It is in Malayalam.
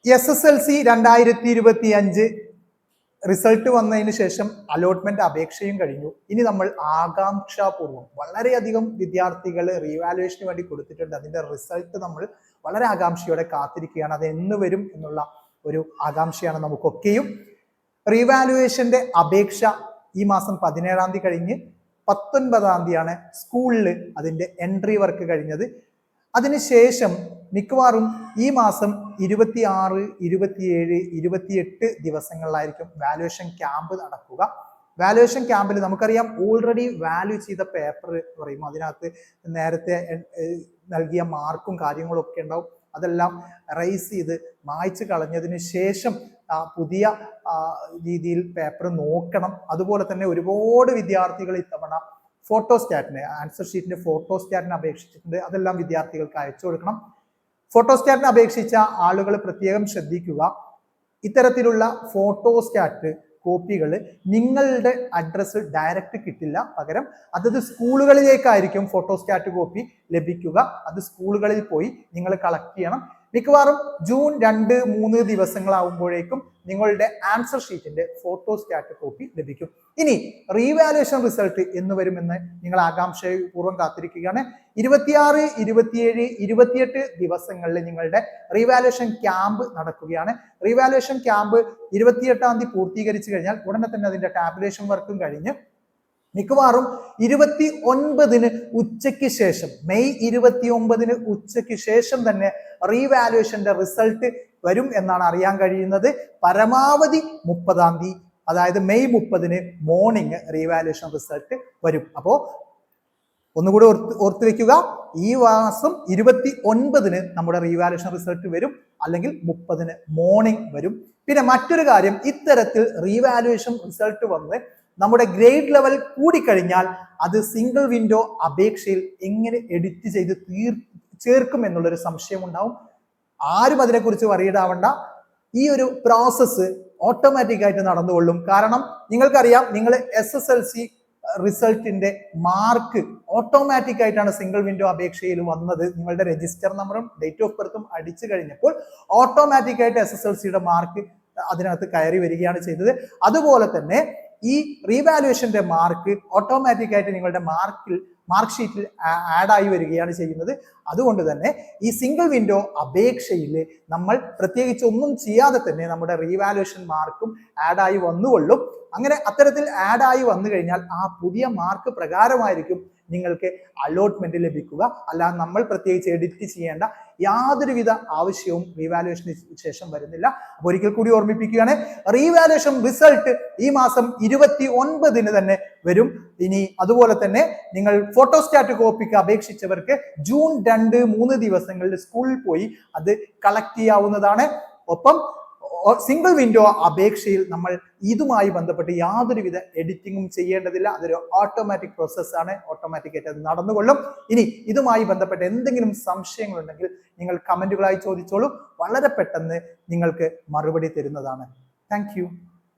SSLC 2025 റിസൾട്ട് വന്നതിന് ശേഷം അലോട്ട്മെന്റ് അപേക്ഷയും കഴിഞ്ഞു. ഇനി നമ്മൾ ആകാംക്ഷാപൂർവ്വം വളരെയധികം വിദ്യാർത്ഥികൾ റീവാലുവേഷന് വേണ്ടി കൊടുത്തിട്ടുണ്ട്. അതിന്റെ റിസൾട്ട് നമ്മൾ വളരെ ആകാംക്ഷയോടെ കാത്തിരിക്കുകയാണ്. അത് എന്ന് വരും എന്നുള്ള ഒരു ആകാംക്ഷയാണ് നമുക്കൊക്കെയും. റീവാലുവേഷന്റെ അപേക്ഷ ഈ മാസം 17-ാം തീയതി കഴിഞ്ഞ് 19-ാം തീയതിയാണ് സ്കൂളിൽ അതിന്റെ എൻട്രി വർക്ക് കഴിഞ്ഞത്. അതിനുശേഷം മിക്കവാറും ഈ മാസം 26, 27, 28 ദിവസങ്ങളിലായിരിക്കും വാലുവേഷൻ ക്യാമ്പ് നടക്കുക. വാലുവേഷൻ ക്യാമ്പിൽ നമുക്കറിയാം ഓൾറെഡി വാല്യൂ ചെയ്ത പേപ്പർ പറയും, അതിനകത്ത് നേരത്തെ നൽകിയ മാർക്കും കാര്യങ്ങളും ഒക്കെ ഉണ്ടാവും. അതെല്ലാം റൈസ് ചെയ്ത് മായ്ച്ചു കളഞ്ഞതിന് ശേഷം പുതിയ രീതിയിൽ പേപ്പർ നോക്കണം. അതുപോലെ തന്നെ ഒരുപാട് വിദ്യാർത്ഥികൾ ഇത്തവണ ഫോട്ടോസ്റ്റാറ്റിന് ആൻസർ ഷീറ്റിന്റെ ഫോട്ടോസ്റ്റാറ്റിന് അപേക്ഷിച്ചിട്ടുണ്ട്. അതെല്ലാം വിദ്യാർത്ഥികൾക്ക് അയച്ചു കൊടുക്കണം. ഫോട്ടോസ്റ്റാറ്റിന് അപേക്ഷിച്ച ആളുകൾ പ്രത്യേകം ശ്രദ്ധിക്കുക. ഇത്തരത്തിലുള്ള ഫോട്ടോസ്റ്റാറ്റ് കോപ്പികൾ നിങ്ങളുടെ അഡ്രസ്സ് ഡയറക്റ്റ് കിട്ടില്ല. പകരം അതത് സ്കൂളുകളിലേക്കായിരിക്കും ഫോട്ടോസ്റ്റാറ്റ് കോപ്പി ലഭിക്കുക. അത് സ്കൂളുകളിൽ പോയി നിങ്ങൾ കളക്ട് ചെയ്യണം. മിക്കവാറും ജൂൺ 2, 3 ദിവസങ്ങളാവുമ്പോഴേക്കും നിങ്ങളുടെ ആൻസർ ഷീറ്റിന്റെ ഫോട്ടോസ്റ്റാറ്റ് കോപ്പി ലഭിക്കും. ഇനി റീവാലുവേഷൻ റിസൾട്ട് എന്ന് വരുമെന്ന് നിങ്ങൾ ആകാംക്ഷപൂർവ്വം കാത്തിരിക്കുകയാണ്. 26, 27, 28 ദിവസങ്ങളിൽ നിങ്ങളുടെ റീവാലുവേഷൻ ക്യാമ്പ് നടക്കുകയാണ്. റീവാലുവേഷൻ ക്യാമ്പ് 28-ാം തീയതി പൂർത്തീകരിച്ചു കഴിഞ്ഞാൽ ഉടനെ തന്നെ അതിന്റെ ടാബുലേഷൻ വർക്കും കഴിഞ്ഞ് മിക്കവാറും 29-ന് ഉച്ചയ്ക്ക് ശേഷം, മെയ് 29-ന് ഉച്ചയ്ക്ക് ശേഷം തന്നെ റീവാലുവേഷന്റെ റിസൾട്ട് വരും എന്നാണ് അറിയാൻ കഴിയുന്നത്. പരമാവധി 30-ാം തീയതി, അതായത് മെയ് 30-ന് മോർണിംഗ് റീവാലുവേഷൻ റിസൾട്ട് വരും. അപ്പോ ഒന്നുകൂടി ഓർത്തു വെക്കുക, ഈ മാസം 29-ന് നമ്മുടെ റീവാലുവേഷൻ റിസൾട്ട് വരും, അല്ലെങ്കിൽ 30-ന് മോർണിംഗ് വരും. പിന്നെ മറ്റൊരു കാര്യം, ഇത്തരത്തിൽ റീവാലുവേഷൻ റിസൾട്ട് വന്ന് നമ്മുടെ ഗ്രേഡ് ലെവൽ കൂടിക്കഴിഞ്ഞാൽ അത് സിംഗിൾ വിൻഡോ അപേക്ഷയിൽ എങ്ങനെ എഡിറ്റ് ചെയ്ത് ചേർക്കും എന്നുള്ളൊരു സംശയം ഉണ്ടാവും. ആരും അതിനെക്കുറിച്ച് വറീഡാവണ്ട. ഈ ഒരു പ്രോസസ്സ് ഓട്ടോമാറ്റിക് ആയിട്ട് നടന്നുകൊള്ളും. കാരണം നിങ്ങൾക്കറിയാം, നിങ്ങൾ SSLC റിസൾട്ടിന്റെ മാർക്ക് ഓട്ടോമാറ്റിക് ആയിട്ടാണ് സിംഗിൾ വിൻഡോ അപേക്ഷയിൽ വന്നത്. നിങ്ങളുടെ രജിസ്റ്റർ നമ്പറും ഡേറ്റ് ഓഫ് ബർത്തും അടിച്ചു കഴിഞ്ഞപ്പോൾ ഓട്ടോമാറ്റിക് ആയിട്ട് SSLCയുടെ മാർക്ക് അതിനകത്ത് കയറി വരികയാണ് ചെയ്തത്. അതുപോലെ തന്നെ ഈ റീവാലുവേഷന്റെ മാർക്ക് ഓട്ടോമാറ്റിക് ആയിട്ട് നിങ്ങളുടെ മാർക്ക് ഷീറ്റിൽ ആഡ് ആയി വരികയാണ് ചെയ്യുന്നത്. അതുകൊണ്ട് തന്നെ ഈ സിംഗിൾ വിൻഡോ അപേക്ഷയിൽ നമ്മൾ പ്രത്യേകിച്ച് ഒന്നും ചെയ്യാതെ തന്നെ നമ്മുടെ റീവാലുവേഷൻ മാർക്കും ആഡ് ആയി വന്നുകൊള്ളും. അങ്ങനെ അത്തരത്തിൽ ആഡ് ആയി വന്നു കഴിഞ്ഞാൽ ആ പുതിയ മാർക്ക് പ്രകാരമായിരിക്കും നിങ്ങൾക്ക് അലോട്ട്മെന്റ് ലഭിക്കുക. അല്ലാതെ നമ്മൾ പ്രത്യേകിച്ച് എഡിറ്റ് ചെയ്യേണ്ട യാതൊരുവിധ ആവശ്യവും റീവാലുവേഷന് ശേഷം വരുന്നില്ല. അപ്പൊ ഒരിക്കൽ കൂടി ഓർമ്മിപ്പിക്കുകയാണ്, റീവാലുവേഷൻ റിസൾട്ട് ഈ മാസം 29-ന് തന്നെ വരും. ഇനി അതുപോലെ തന്നെ നിങ്ങൾ ഫോട്ടോസ്റ്റാറ്റ് കോപ്പിക്ക് അപേക്ഷിച്ചവർക്ക് ജൂൺ 2, 3 ദിവസങ്ങളിൽ സ്കൂളിൽ പോയി അത് കളക്ട് ചെയ്യാവുന്നതാണ്. ഒപ്പം സിംഗിൾ വിൻഡോ അപേക്ഷയിൽ നമ്മൾ ഇതുമായി ബന്ധപ്പെട്ട് യാതൊരുവിധ എഡിറ്റിങ്ങും ചെയ്യേണ്ടതില്ല. അതൊരു ഓട്ടോമാറ്റിക് പ്രോസസ്സാണ്. ഓട്ടോമാറ്റിക് ആയിട്ട് അത് നടന്നുകൊള്ളും. ഇനി ഇതുമായി ബന്ധപ്പെട്ട് എന്തെങ്കിലും സംശയങ്ങളുണ്ടെങ്കിൽ നിങ്ങൾ കമന്റുകളായി ചോദിച്ചോളൂ. വളരെ പെട്ടെന്ന് നിങ്ങൾക്ക് മറുപടി തരുന്നതാണ്. Thank you.